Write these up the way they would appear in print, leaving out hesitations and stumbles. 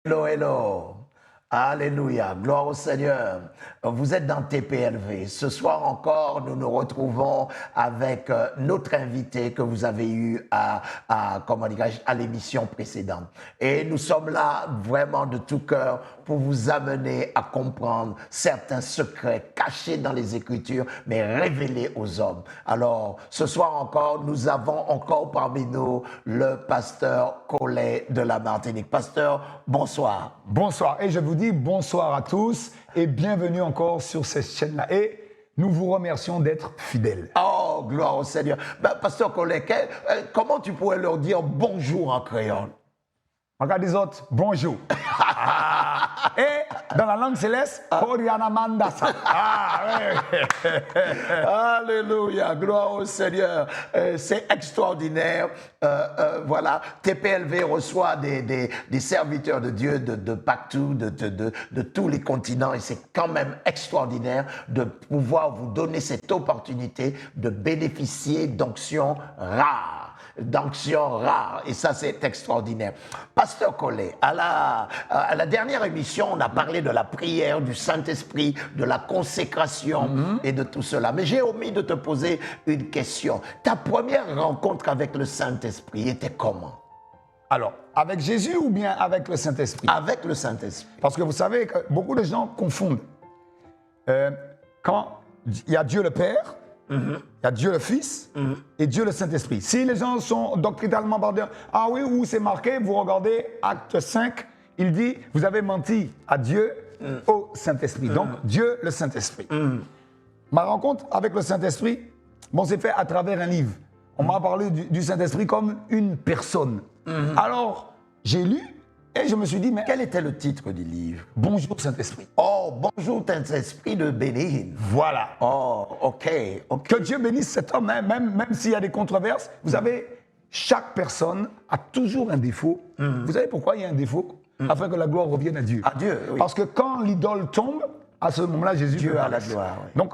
Hello, hello. Alléluia, gloire au Seigneur. Vous êtes dans TPLV. Ce soir encore, nous nous retrouvons avec notre invité que vous avez eu à l'émission précédente. Et nous sommes là vraiment de tout cœur pour vous amener à comprendre certains secrets cachés dans les Écritures, mais révélés aux hommes. Alors, ce soir encore, nous avons encore parmi nous le pasteur Collet de la Martinique. Pasteur, bonsoir. Bonsoir, et je vous dis bonsoir à tous et bienvenue encore sur cette chaîne-là. Et nous vous remercions d'être fidèles. Oh, gloire au Seigneur. Pasteur Collet, comment tu pourrais leur dire bonjour en créole? Regarde les autres, bonjour. Et dans la langue céleste, Oriana Mandasa. Alléluia, gloire au Seigneur. C'est extraordinaire. Voilà, TPLV reçoit des serviteurs de Dieu de partout, de tous les continents, et c'est quand même extraordinaire de pouvoir vous donner cette opportunité de bénéficier d'onctions rares. Et ça c'est extraordinaire. Pasteur Collet, à la dernière émission, on a parlé de la prière, du Saint-Esprit, de la consécration et de tout cela. Mais j'ai omis de te poser une question. Ta première rencontre avec le Saint-Esprit était comment? Alors, avec Jésus ou bien avec le Saint-Esprit? Avec le Saint-Esprit. Parce que vous savez que beaucoup de gens confondent. Quand il y a Dieu le Père, il y a Dieu le Fils et Dieu le Saint-Esprit. Si les gens sont doctrinalement bordés, ah oui, où c'est marqué, vous regardez Acte 5, il dit, vous avez menti à Dieu, au Saint-Esprit. Donc, Dieu le Saint-Esprit. Ma rencontre avec le Saint-Esprit, bon, c'est fait à travers un livre. On m'a parlé du Saint-Esprit comme une personne. Alors, j'ai lu et je me suis dit, mais Quel était le titre du livre? bonjour Saint-Esprit. Oh, bonjour Saint-Esprit de Bénin. Voilà. Oh, ok. Que Dieu bénisse cet homme, hein, même s'il y a des controverses. Vous savez, chaque personne a toujours un défaut. Vous savez pourquoi il y a un défaut? Afin que la gloire revienne à Dieu. À Dieu, oui. Parce que quand l'idole tombe, à ce moment-là, Jésus Dieu peut a la apparaître. gloire, oui. Donc,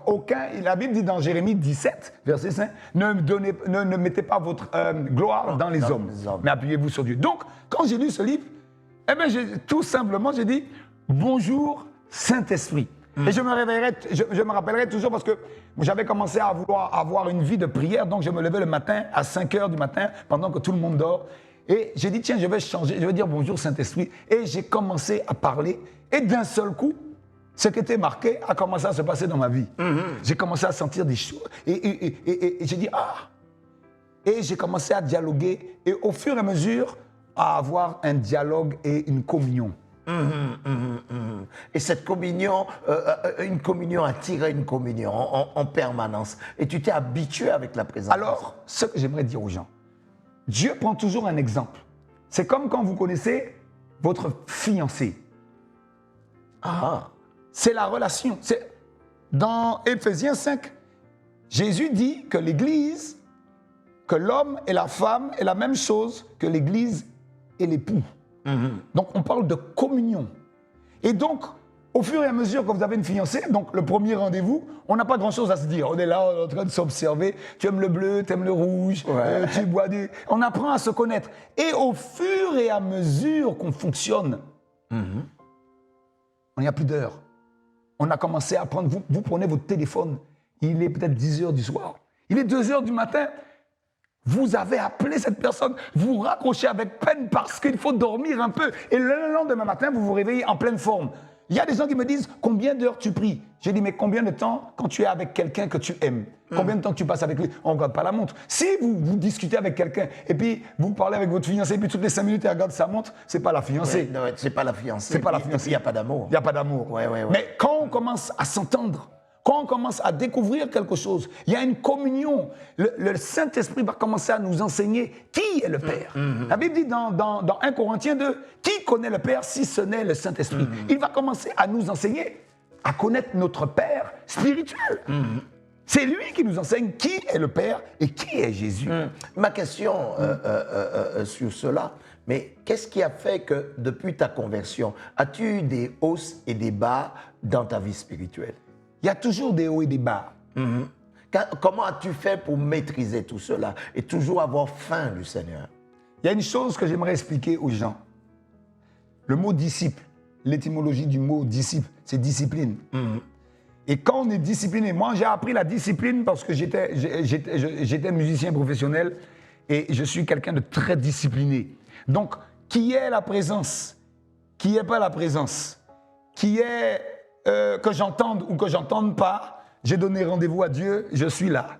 la Bible dit dans Jérémie 17, verset 5, ne mettez pas votre gloire dans les hommes, mais appuyez-vous sur Dieu. Donc, quand j'ai lu ce livre, eh bien, tout simplement, j'ai dit, bonjour Saint-Esprit. Et je me rappellerai toujours parce que j'avais commencé à vouloir avoir une vie de prière, donc je me levais le matin à 5 h du matin, pendant que tout le monde dort. Et j'ai dit, tiens, je vais changer, je vais dire bonjour Saint-Esprit. Et j'ai commencé à parler, et d'un seul coup, ce qui était marqué a commencé à se passer dans ma vie. J'ai commencé à sentir des choses. Et j'ai dit, ah! Et j'ai commencé à dialoguer, et au fur et à mesure, à avoir un dialogue et une communion. Et cette communion, une communion attirait une communion en permanence. Et tu t'es habitué avec la présence. Alors, ce que j'aimerais dire aux gens, Dieu prend toujours un exemple. C'est comme quand vous connaissez votre fiancé. C'est la relation. Dans Éphésiens 5, Jésus dit que l'Église, que l'homme et la femme est la même chose que l'Église et l'époux. Donc, on parle de communion. Et donc, au fur et à mesure que vous avez une fiancée, donc le premier rendez-vous, on n'a pas grand-chose à se dire. On est là, on est en train de s'observer. Tu aimes le bleu, tu aimes le rouge, tu bois du... On apprend à se connaître. Et au fur et à mesure qu'on fonctionne, on n'y a plus d'heure. On a commencé à prendre... Vous prenez votre téléphone, il est peut-être 10 h du soir. Il est 2 h du matin. Vous avez appelé cette personne, vous raccrochez avec peine parce qu'il faut dormir un peu. Et le lendemain matin, vous vous réveillez en pleine forme. Il y a des gens qui me disent, combien d'heures tu pries? J'ai dit, mais combien de temps quand tu es avec quelqu'un que tu aimes? Combien de temps tu passes avec lui? On ne regarde pas la montre. Si vous discutez avec quelqu'un et puis vous parlez avec votre fiancé et puis toutes les 5 minutes, elle regarde sa montre, ce n'est pas la fiancée. Non, c'est pas la fiancée. C'est pas la fiancée. Il n'y a pas d'amour. Il n'y a pas d'amour. Ouais. Mais quand on commence à s'entendre, quand on commence à découvrir quelque chose, il y a une communion. Le Saint-Esprit va commencer à nous enseigner qui est le Père. La Bible dit dans 1 Corinthiens 2, qui connaît le Père si ce n'est le Saint-Esprit? Il va commencer à nous enseigner à connaître notre Père spirituel. C'est lui qui nous enseigne qui est le Père et qui est Jésus. Ma question sur cela, mais qu'est-ce qui a fait que depuis ta conversion, as-tu eu des hausses et des bas dans ta vie spirituelle? Il y a toujours des hauts et des bas. Comment as-tu fait pour maîtriser tout cela et toujours avoir faim du Seigneur? Il y a une chose que j'aimerais expliquer aux gens. Le mot disciple, l'étymologie du mot disciple, c'est discipline. Et quand on est discipliné, moi j'ai appris la discipline parce que j'étais musicien professionnel et je suis quelqu'un de très discipliné. Donc, qui est la présence, qui est pas la présence, qui est que j'entende ou que j'entende pas, j'ai donné rendez-vous à Dieu, je suis là.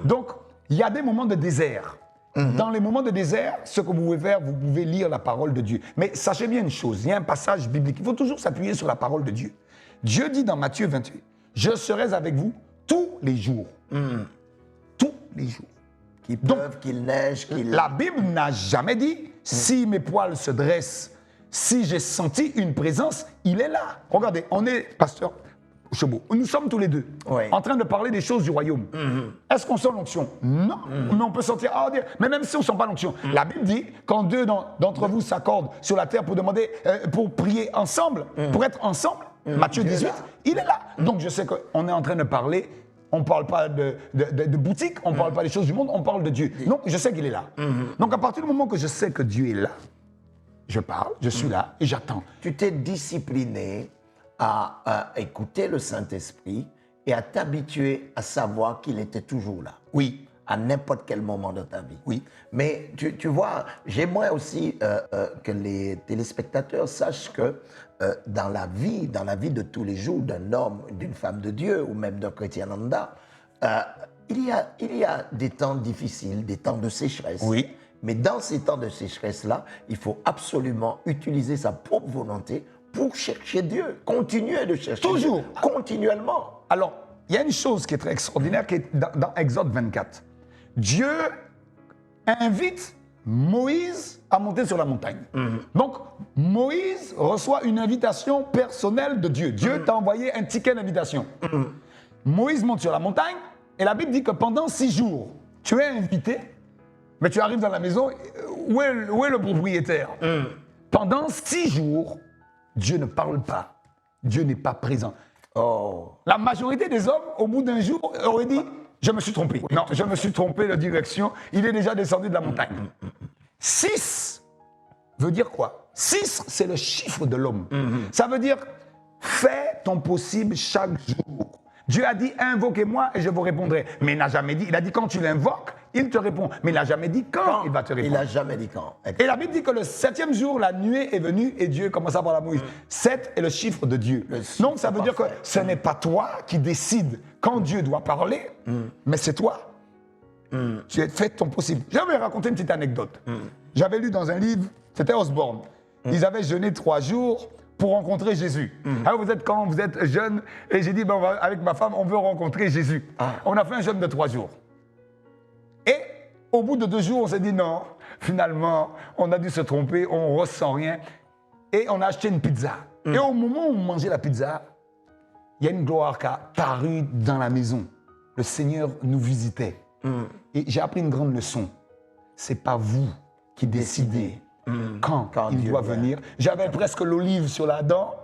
Donc, il y a des moments de désert. Dans les moments de désert, ce que vous pouvez faire, vous pouvez lire la parole de Dieu. Mais sachez bien une chose, il y a un passage biblique, il faut toujours s'appuyer sur la parole de Dieu. Dieu dit dans Matthieu 28, « Je serai avec vous tous les jours. Tous les jours. Qu'il pleuve, qu'il neige, qu'il... La Bible n'a jamais dit, si mes poils se dressent, si j'ai senti une présence, il est là. Regardez, on est, pasteur Chebo, nous sommes tous les deux en train de parler des choses du royaume. Est-ce qu'on sent l'onction? Non. Mais on peut sentir, mais même si on ne sent pas l'onction. La Bible dit, quand deux d'entre vous s'accordent sur la terre pour demander, pour prier ensemble, pour être ensemble, Matthieu 18, il est là. Donc je sais qu'on est en train de parler, on ne parle pas de boutique, on ne parle pas des choses du monde, on parle de Dieu. Donc je sais qu'il est là. Donc à partir du moment que je sais que Dieu est là, je parle, je suis là et j'attends. Tu t'es discipliné à écouter le Saint-Esprit et à t'habituer à savoir qu'il était toujours là. Oui. À n'importe quel moment de ta vie. Oui. Mais tu vois, j'aimerais aussi que les téléspectateurs sachent que dans la vie de tous les jours d'un homme, d'une femme de Dieu ou même d'un chrétien lambda, il y a des temps difficiles, des temps de sécheresse. Oui. Mais dans ces temps de sécheresse-là, il faut absolument utiliser sa propre volonté pour chercher Dieu. Continuer de chercher Toujours. Dieu. Continuellement. Alors, il y a une chose qui est très extraordinaire qui est dans Exode 24. Dieu invite Moïse à monter sur la montagne. Donc, Moïse reçoit une invitation personnelle de Dieu. Dieu t'a envoyé un ticket d'invitation. Moïse monte sur la montagne et la Bible dit que pendant 6 jours, tu es invité, mais tu arrives dans la maison, où est le propriétaire? Pendant 6 jours, Dieu ne parle pas. Dieu n'est pas présent. Oh. La majorité des hommes, au bout d'un jour, auraient dit « Je me suis trompé. Non, je me suis trompé de direction. Il est déjà descendu de la montagne. » 6 veut dire quoi? 6, c'est le chiffre de l'homme. Ça veut dire « Fais ton possible chaque jour. » Dieu a dit « Invoquez-moi et je vous répondrai. » Mais il n'a jamais dit, il a dit quand tu l'invoques, il te répond. Mais il n'a jamais dit quand il va te répondre. Il n'a jamais dit quand. Et la Bible dit que le 7e jour, la nuée est venue et Dieu commença à parler à Moïse. 7 est le chiffre de Dieu. Donc ça veut dire que ce n'est pas toi qui décides quand Dieu doit parler, mais c'est toi. Tu as fait ton possible. Je vais raconter une petite anecdote. J'avais lu dans un livre, c'était Osborne. Ils avaient jeûné 3 jours pour rencontrer Jésus. Alors vous êtes quand vous êtes jeune, et j'ai dit, ben, avec ma femme, on veut rencontrer Jésus. On a fait un jeûne de 3 jours. Et au bout de 2 jours, on s'est dit non, finalement, on a dû se tromper, on ne ressent rien. Et on a acheté une pizza. Et au moment où on mangeait la pizza, il y a une gloire qui a paru dans la maison. Le Seigneur nous visitait. Et j'ai appris une grande leçon. Ce n'est pas vous qui décidez quand il doit venir. J'avais presque l'olive sur la dent.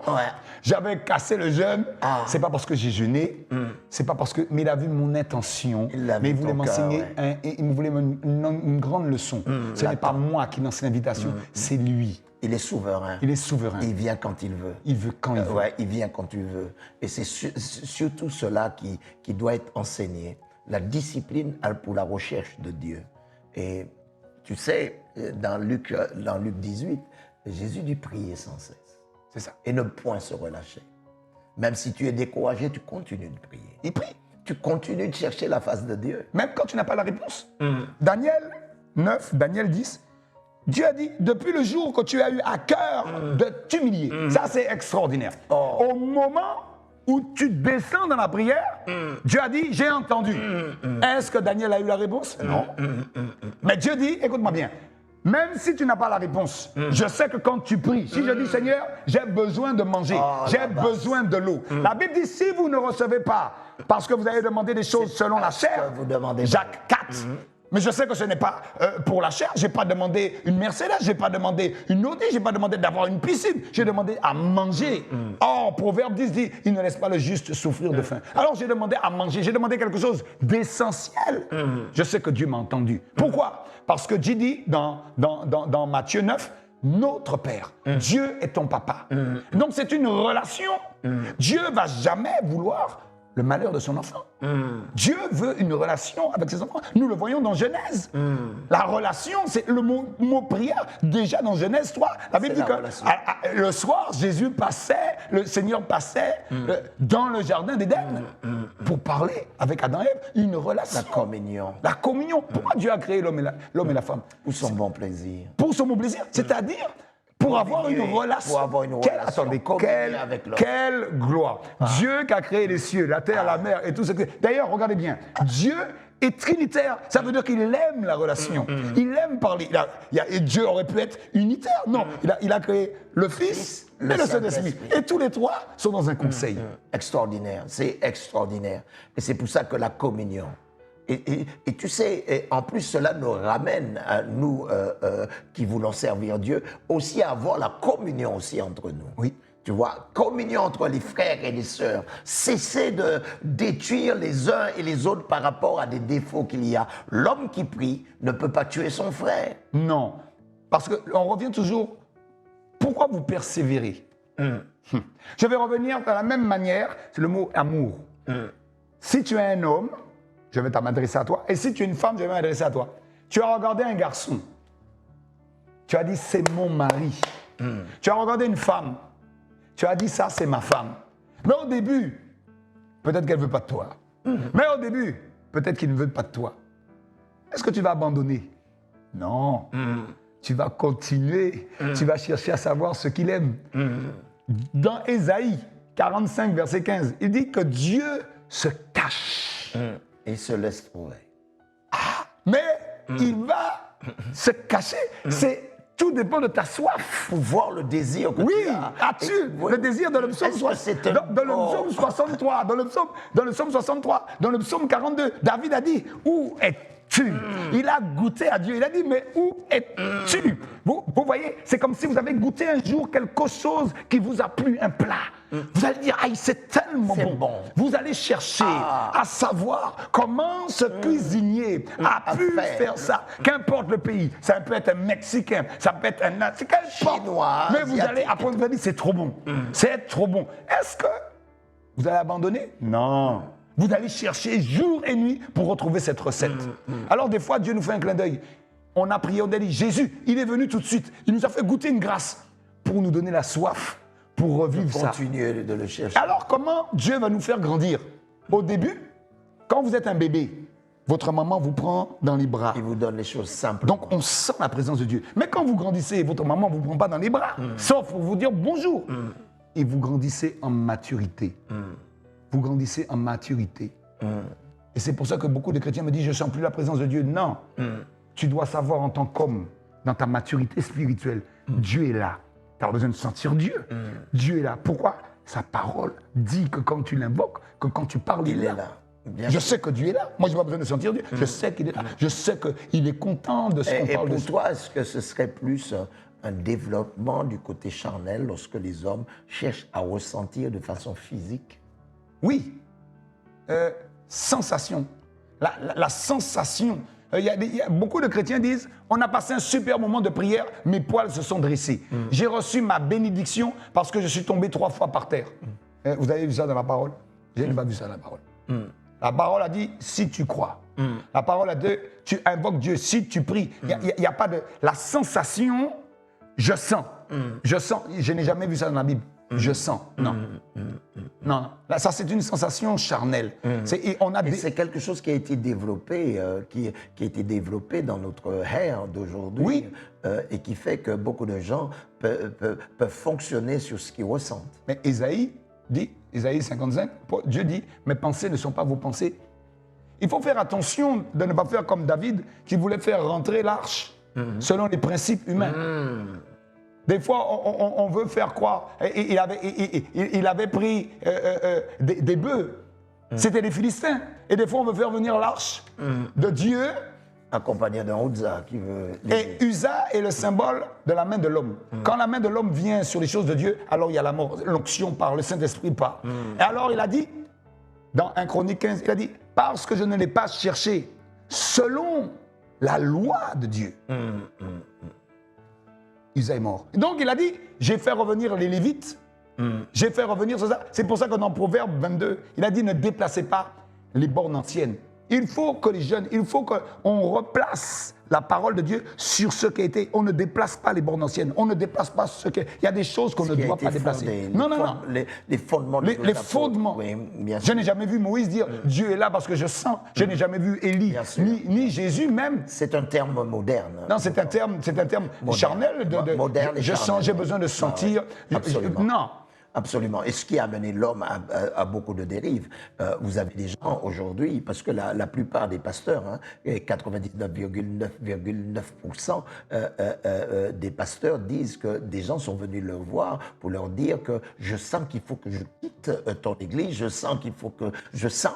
J'avais cassé le jeûne. C'est pas parce que j'ai jeûné. C'est pas parce que. Mais il a vu mon intention. Mais il voulait m'enseigner. Il voulait une grande leçon. Ce n'est pas moi qui lance l'invitation. C'est lui. Il est souverain. Il est souverain. Il vient quand il veut. Il veut quand il veut. Ouais, il vient quand il veut. Et c'est surtout cela qui doit être enseigné. La discipline pour la recherche de Dieu. Et tu sais, dans Luc 18, Jésus dit prier sans cesse. C'est ça. Et ne point se relâcher. Même si tu es découragé, tu continues de prier. Il prie. Tu continues de chercher la face de Dieu. Même quand tu n'as pas la réponse. Daniel 9, Daniel 10, Dieu a dit, depuis le jour que tu as eu à cœur de t'humilier. Ça, c'est extraordinaire. Au moment où tu descends dans la prière, Dieu a dit, j'ai entendu. Est-ce que Daniel a eu la réponse? Non. Mais Dieu dit, écoute-moi bien, même si tu n'as pas la réponse, je sais que quand tu pries, si je dis, Seigneur, j'ai besoin de manger, j'ai besoin de l'eau. La Bible dit, si vous ne recevez pas, parce que vous avez demandé des choses selon la chair, Jacques 4, mais je sais que ce n'est pas pour la chair. Je n'ai pas demandé une Mercedes, je n'ai pas demandé une Audi, je n'ai pas demandé d'avoir une piscine. J'ai demandé à manger. Or, Proverbe 10 dit, il ne laisse pas le juste souffrir de faim. Alors j'ai demandé à manger, j'ai demandé quelque chose d'essentiel. Je sais que Dieu m'a entendu. Pourquoi? Parce que Dieu dit dans Matthieu 9, notre Père. Dieu est ton papa. Donc c'est une relation. Dieu ne va jamais vouloir le malheur de son enfant. Dieu veut une relation avec ses enfants. Nous le voyons dans Genèse. La relation, c'est le mot prière. Déjà dans Genèse 3, la Bible dit que le soir, Jésus passait, le Seigneur passait dans le jardin d'Éden pour parler avec Adam et Ève. Une relation. La communion. La communion. Pourquoi Dieu a créé l'homme et la femme? Pour son bon plaisir. Pour son bon plaisir. C'est-à-dire pour avoir une relation. Pour avoir une relation. Attendez, avec l'homme. quelle gloire. Dieu qui a créé les cieux, la terre, la mer et tout ce que... D'ailleurs, regardez bien, Dieu est trinitaire. Ça veut dire qu'il aime la relation. Il aime parler. Et Dieu aurait pu être unitaire. Non, il a créé le Fils et le Saint-Esprit. Et tous les trois sont dans un conseil. Extraordinaire, c'est extraordinaire. Et c'est pour ça que la communion... Et tu sais, et en plus, cela nous ramène à nous qui voulons servir Dieu, aussi à avoir la communion aussi entre nous. Oui. Tu vois, communion entre les frères et les sœurs. Cessez de détruire les uns et les autres par rapport à des défauts qu'il y a. L'homme qui prie ne peut pas tuer son frère. Non. Parce qu'on revient toujours, pourquoi vous persévérez? Je vais revenir de la même manière, c'est le mot amour. Si tu es un homme, je vais m'adresser à toi. Et si tu es une femme, je vais m'adresser à toi. Tu as regardé un garçon. Tu as dit, c'est mon mari. Tu as regardé une femme. Tu as dit, ça, c'est ma femme. Mais au début, peut-être qu'elle ne veut pas de toi. Mais au début, peut-être qu'il ne veut pas de toi. Est-ce que tu vas abandonner? Non. Tu vas continuer. Tu vas chercher à savoir ce qu'il aime. Dans Ésaïe 45, verset 15, il dit que Dieu se cache. Et se laisse trouver. Mais il va se cacher. Tout dépend de ta soif. Pour voir le désir que Oui, tu as. as-tu le désir dans le psaume 63, dans le psaume 63, dans le psaume 42, David a dit, où es-tu? Il a goûté à Dieu. Il a dit, mais où es-tu? Vous voyez, c'est comme si vous avez goûté un jour quelque chose qui vous a plu, un plat. Vous allez dire, aïe, c'est tellement bon. Vous allez chercher à savoir comment ce cuisinier a pu faire ça. Qu'importe le pays, ça peut être un Mexicain, ça peut être un Chinois, mais vous allez apprendre, vous allez dire, c'est trop bon. C'est trop bon. Est-ce que vous allez abandonner? Non. Vous allez chercher jour et nuit pour retrouver cette recette. Alors des fois, Dieu nous fait un clin d'œil. On a prié, on a dit, Jésus, il est venu tout de suite. Il nous a fait goûter une grâce pour nous donner la soif, pour revivre ça. Continuer de le chercher. Alors comment Dieu va nous faire grandir? Au début, quand vous êtes un bébé, votre maman vous prend dans les bras. Il vous donne les choses simples. Donc on sent la présence de Dieu. Mais quand vous grandissez, votre maman ne vous prend pas dans les bras, sauf pour vous dire bonjour. Et vous grandissez en maturité. Vous grandissez en maturité. Et c'est pour ça que beaucoup de chrétiens me disent, je ne sens plus la présence de Dieu. Non. Tu dois savoir en tant qu'homme, dans ta maturité spirituelle, Dieu est là. Tu as besoin de sentir Dieu. Dieu est là. Pourquoi? Sa parole dit que quand tu l'invoques, que quand tu parles, il est là. Je sais que Dieu est là. Moi, je n'ai pas besoin de sentir Dieu. Je sais qu'il est là. Je sais qu'il est content de ce qu'on parle de pour toi, est-ce que ce serait plus un développement du côté charnel lorsque les hommes cherchent à ressentir de façon physique? Oui. Sensation. La sensation. Il y a beaucoup de chrétiens disent, on a passé un super moment de prière, mes poils se sont dressés. J'ai reçu ma bénédiction parce que je suis tombé 3 fois par terre. Vous avez vu ça dans la parole? Je n'ai pas vu ça dans la parole. La parole a dit, si tu crois. La parole a dit, tu invoques Dieu, si tu pries. Il n'y a pas de... La sensation, je sens. Je sens. Je n'ai jamais vu ça dans la Bible. Je sens. Non. Non. Là, ça, c'est une sensation charnelle. C'est quelque chose qui a été développé, qui a été développé dans notre ère d'aujourd'hui. Oui. Et qui fait que beaucoup de gens peuvent fonctionner sur ce qu'ils ressentent. Mais Ésaïe dit, Ésaïe 55, Dieu dit, mes pensées ne sont pas vos pensées. Il faut faire attention de ne pas faire comme David qui voulait faire rentrer l'arche selon les principes humains. Des fois, on veut faire croire. Il avait pris des bœufs. C'était les Philistins. Et des fois, on veut faire venir l'arche de Dieu. Accompagné d'un Uza qui veut... Et Uza est le symbole de la main de l'homme. Quand la main de l'homme vient sur les choses de Dieu, alors il y a la mort, l'onction par le Saint-Esprit part. Et alors il a dit, dans 1 Chronique 15, il a dit, parce que je ne l'ai pas cherché selon la loi de Dieu. Usa est mort. Et donc il a dit, j'ai fait revenir les Lévites, j'ai fait revenir ça. C'est pour ça que dans Proverbe 22, il a dit, ne déplacez pas les bornes anciennes. Il faut que les jeunes, il faut qu'on replace la parole de Dieu sur ce qui a été. On ne déplace pas les bornes anciennes. On ne déplace pas ce qui. Il y a des choses qu'on ne doit pas déplacer. Non. Les fondements. Les fondements. Oui, bien sûr. Je n'ai jamais vu Moïse dire Dieu est là parce que je sens. Je n'ai jamais vu Élie, ni Jésus même. C'est un terme moderne. Non, c'est un terme charnel. Moderne et je charnel. sens, j'ai besoin de sentir. Absolument. Non. Absolument. Et ce qui a amené l'homme à beaucoup de dérives. Vous avez des gens aujourd'hui, parce que la plupart des pasteurs, 99,9% des pasteurs disent que des gens sont venus leur voir pour leur dire que je sens qu'il faut que je quitte ton église, je sens qu'il faut que... Je sens,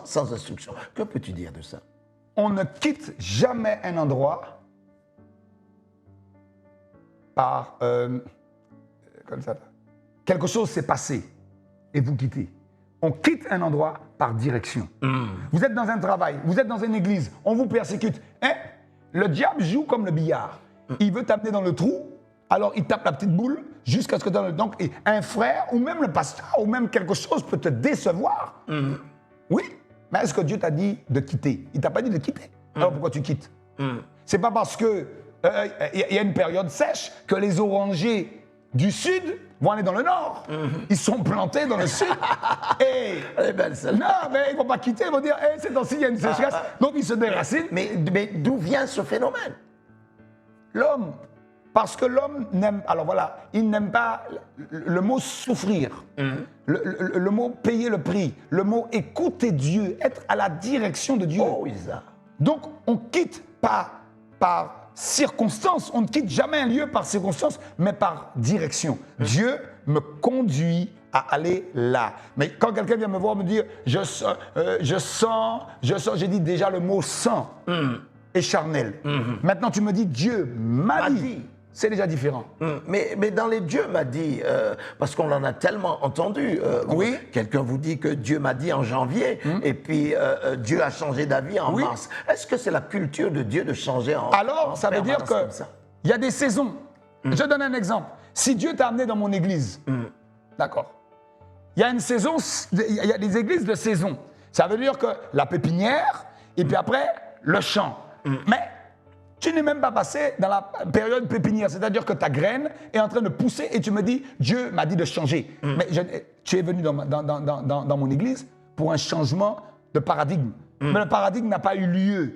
sans instruction. Que peux-tu dire de ça? On ne quitte jamais un endroit par... comme ça. Quelque chose s'est passé et vous quittez. On quitte un endroit par direction. Vous êtes dans un travail, vous êtes dans une église, on vous persécute. Le diable joue comme le billard. Il veut t'amener dans le trou, alors il tape la petite boule jusqu'à ce que dans le... Donc, un frère ou même le pasteur ou même quelque chose peut te décevoir. Oui, mais est-ce que Dieu t'a dit de quitter? Il t'a pas dit de quitter. Alors pourquoi tu quittes? C'est pas parce que y a une période sèche que les orangers du sud vont aller dans le nord. Ils sont plantés dans le sud. Et elle est belle celle-là. Non, mais ils ne vont pas quitter, ils vont dire hey, c'est temps-ci, il y a une sécheresse. Donc ils se déracinent. Mais d'où vient ce phénomène? L'homme. Parce que l'homme n'aime. Alors voilà, il n'aime pas le mot souffrir, le mot payer le prix, le mot écouter Dieu, être à la direction de Dieu. Oh, Isa. Donc on quitte pas par circonstance, on ne quitte jamais un lieu par circonstance, mais par direction. Dieu me conduit à aller là. Mais quand quelqu'un vient me voir me dire, je sens, j'ai dit déjà le mot sang est charnel. Maintenant tu me dis Dieu m'a dit. C'est déjà différent. Mais dans les Dieu m'a dit, parce qu'on en a tellement entendu, oui. Quelqu'un vous dit que Dieu m'a dit en janvier, et puis Dieu a changé d'avis en mars. Est-ce que c'est la culture de Dieu de changer en Alors, ça veut dire qu'il y a des saisons. Je donne un exemple. Si Dieu t'a amené dans mon église, d'accord, il y a une saison, il y a des églises de saison. Ça veut dire que la pépinière, et puis après, le champ. Mais tu n'es même pas passé dans la période pépinière, c'est-à-dire que ta graine est en train de pousser et tu me dis, Dieu m'a dit de changer. Mais tu es venu dans mon église pour un changement de paradigme. Mais le paradigme n'a pas eu lieu.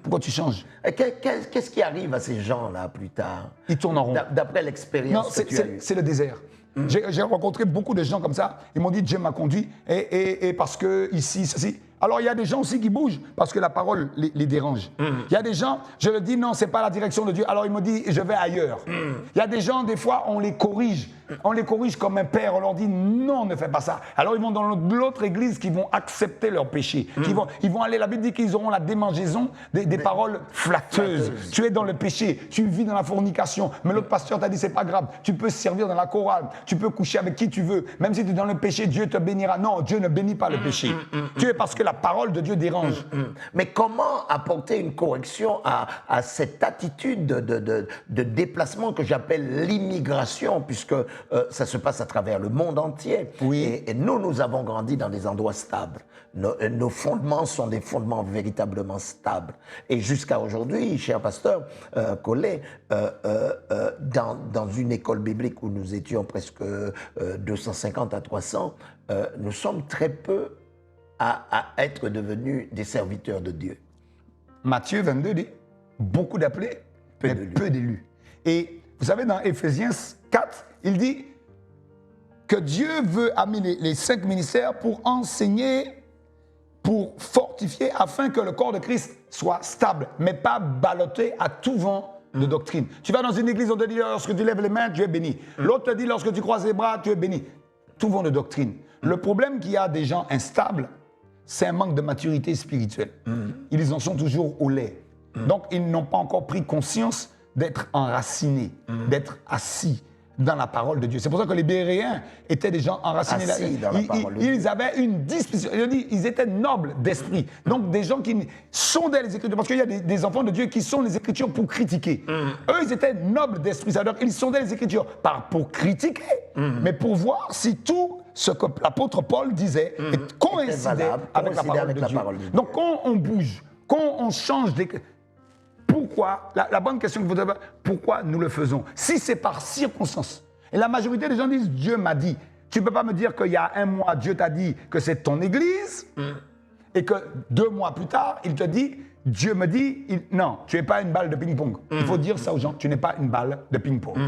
Pourquoi tu changes? Qu'est-ce qui arrive à ces gens-là plus tard? Ils tournent en rond. D'après l'expérience que tu as eue. C'est le désert. J'ai rencontré beaucoup de gens comme ça. Ils m'ont dit, Dieu m'a conduit et parce que ici, ceci. Alors, il y a des gens aussi qui bougent parce que la parole les dérange. Il y a des gens, je leur dis, non, ce n'est pas la direction de Dieu. Alors, ils me disent, je vais ailleurs. Il y a des gens, des fois, on les corrige. On les corrige comme un père. On leur dit, non, ne fais pas ça. Alors, ils vont dans l'autre église qui vont accepter leur péché. Ils vont aller, la Bible dit qu'ils auront la démangeaison des paroles flatteuses. Tu es dans le péché. Tu vis dans la fornication. Mais l'autre pasteur t'a dit, c'est pas grave. Tu peux servir dans la chorale. Tu peux coucher avec qui tu veux. Même si tu es dans le péché, Dieu te bénira. Non, Dieu ne bénit pas le péché. Tu es parce que la parole de Dieu dérange. Mais comment apporter une correction à cette attitude de déplacement que j'appelle l'immigration, puisque ça se passe à travers le monde entier. Oui. Et nous avons grandi dans des endroits stables. Nos fondements sont des fondements véritablement stables. Et jusqu'à aujourd'hui, cher pasteur Collet, dans une école biblique où nous étions presque 250 à 300, nous sommes très peu à être devenus des serviteurs de Dieu. Matthieu 22 dit, beaucoup d'appelés, mais peu d'élus. Et vous savez, dans Éphésiens 4, il dit que Dieu veut amener les 5 ministères pour enseigner, pour fortifier, afin que le corps de Christ soit stable, mais pas ballotté à tout vent de doctrine. Tu vas dans une église, on te dit, lorsque tu lèves les mains, tu es béni. L'autre te dit, lorsque tu croises les bras, tu es béni. Tout vent de doctrine. Le problème qu'il y a des gens instables, c'est un manque de maturité spirituelle. Ils en sont toujours au lait. Donc, ils n'ont pas encore pris conscience d'être enracinés, d'être assis. dans la parole de Dieu. C'est pour ça que les Béréens étaient des gens enracinés. Assis dans la parole de Dieu. Ils avaient une disposition. Je dis, ils étaient nobles d'esprit. Donc des gens qui sondaient les Écritures. Parce qu'il y a des enfants de Dieu qui sondent les Écritures pour critiquer. Eux, ils étaient nobles d'esprit. C'est-à-dire qu'ils sondaient les Écritures pas pour critiquer, mais pour voir si tout ce que l'apôtre Paul disait coïncidait avec la parole de Dieu. Donc quand on bouge, quand on change des... Pourquoi, la bonne question que vous devez, pourquoi nous le faisons? Si c'est par circonstance. Et la majorité des gens disent, Dieu m'a dit. Tu ne peux pas me dire qu'il y a un mois, Dieu t'a dit que c'est ton église, et que 2 mois plus tard, il te dit, Dieu me dit, non, tu n'es pas une balle de ping-pong. Il faut dire ça aux gens, tu n'es pas une balle de ping-pong.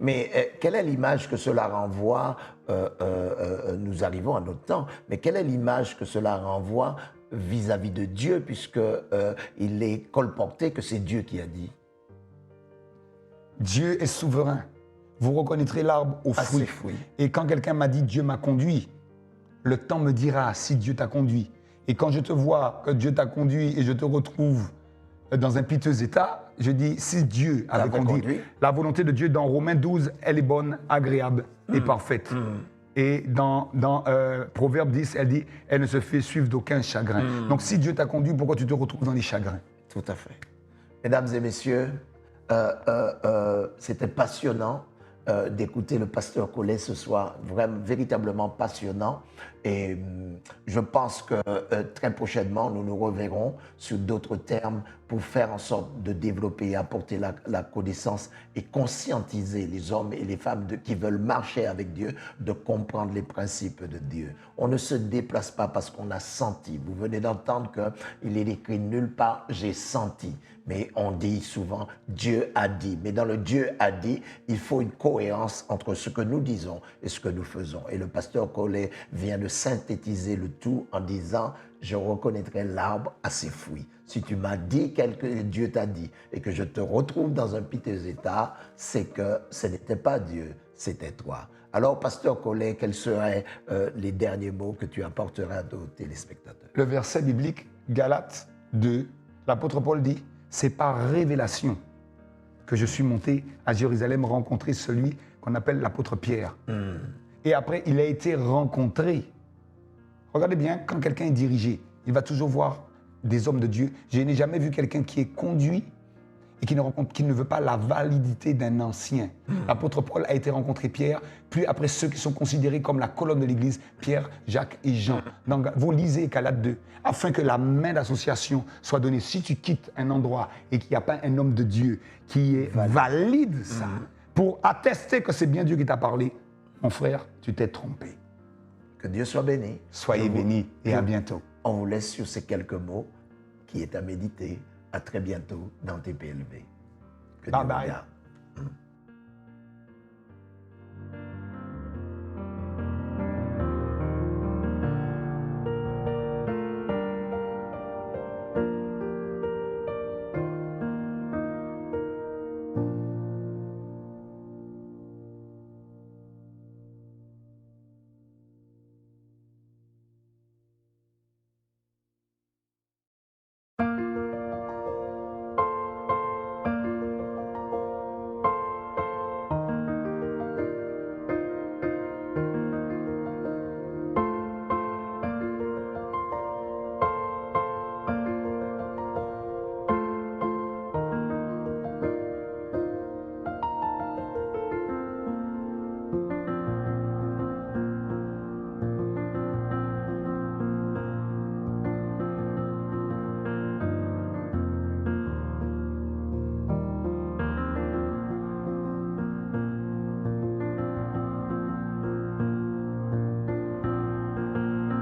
Mais quelle est l'image que cela renvoie, nous arrivons à notre temps, mais quelle est l'image que cela renvoie vis-à-vis de Dieu, puisqu'il est colporté que c'est Dieu qui a dit? Dieu est souverain. Vous reconnaîtrez l'arbre aux fruits. Et quand quelqu'un m'a dit Dieu m'a conduit, le temps me dira si Dieu t'a conduit. Et quand je te vois que Dieu t'a conduit et je te retrouve dans un piteux état, je dis si Dieu avait conduit. La volonté de Dieu dans Romains 12, elle est bonne, agréable et parfaite. Et dans Proverbe 10, elle dit, elle ne se fait suivre d'aucun chagrin. Donc si Dieu t'a conduit, pourquoi tu te retrouves dans les chagrins? Tout à fait. Mesdames et messieurs, c'était passionnant d'écouter le pasteur Collet ce soir, vraiment, véritablement passionnant. Et je pense que très prochainement, nous nous reverrons sur d'autres termes pour faire en sorte de développer et apporter la connaissance et conscientiser les hommes et les femmes qui veulent marcher avec Dieu, de comprendre les principes de Dieu. On ne se déplace pas parce qu'on a senti. Vous venez d'entendre qu'il est écrit nulle part « j'ai senti ». Mais on dit souvent « Dieu a dit ». Mais dans le « Dieu a dit », il faut une cohérence entre ce que nous disons et ce que nous faisons. Et le pasteur Collet vient de synthétiser le tout en disant « Je reconnaîtrai l'arbre à ses fruits ». Si tu m'as dit que Dieu t'a dit et que je te retrouve dans un piteux état, c'est que ce n'était pas Dieu, c'était toi. Alors, pasteur Collet, quels seraient les derniers mots que tu apporteras à nos téléspectateurs? Le verset biblique, Galates 2, l'apôtre Paul dit « C'est par révélation que je suis monté à Jérusalem rencontrer celui qu'on appelle l'apôtre Pierre. Et après, il a été rencontré. Regardez bien, quand quelqu'un est dirigé, il va toujours voir des hommes de Dieu. Je n'ai jamais vu quelqu'un qui est conduit et qui ne veut pas la validité d'un ancien. L'apôtre Paul a été rencontré Pierre, puis après ceux qui sont considérés comme la colonne de l'Église, Pierre, Jacques et Jean. Donc, vous lisez Galates 2, afin que la main d'association soit donnée. Si tu quittes un endroit et qu'il n'y a pas un homme de Dieu qui est valide ça, pour attester que c'est bien Dieu qui t'a parlé, mon frère, tu t'es trompé. Que Dieu soit béni. Soyez bénis et à bientôt. On vous laisse sur ces quelques mots qui est à méditer. À très bientôt dans TPLV. Que Dieu vous garde.